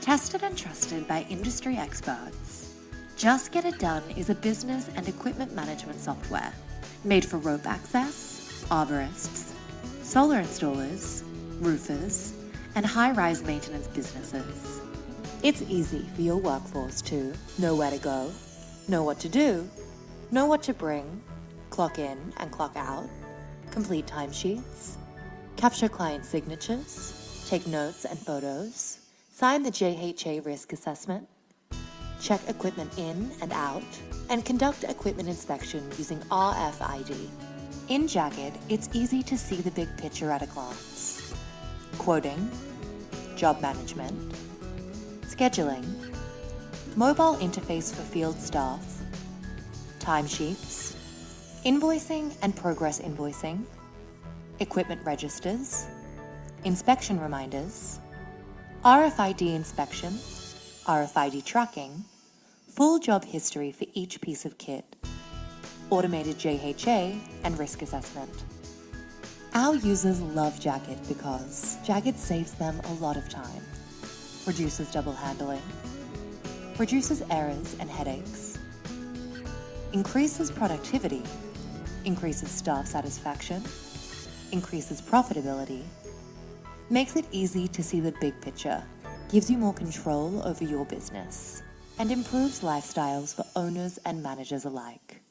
Tested and trusted by industry experts, Just Get It Done is a business and equipment management software made for rope access, arborists, solar installers, roofers, and high-rise maintenance businesses. It's easy for your workforce to know where to go, know what to do, know what to bring, clock in and clock out, complete timesheets, capture client signatures, take notes and photos, sign the JHA risk assessment, check equipment in and out, and conduct equipment inspection using RFID. In JGID, it's easy to see the big picture at a glance. Quoting, job management, scheduling, mobile interface for field staff, timesheets, invoicing and progress invoicing, equipment registers, inspection reminders, RFID inspection, RFID tracking, full job history for each piece of kit, automated JHA and risk assessment. Our users love JGID because JGID saves them a lot of time, reduces double handling, reduces errors and headaches, increases productivity, increases staff satisfaction, increases profitability, makes it easy to see the big picture, gives you more control over your business, and improves lifestyles for owners and managers alike.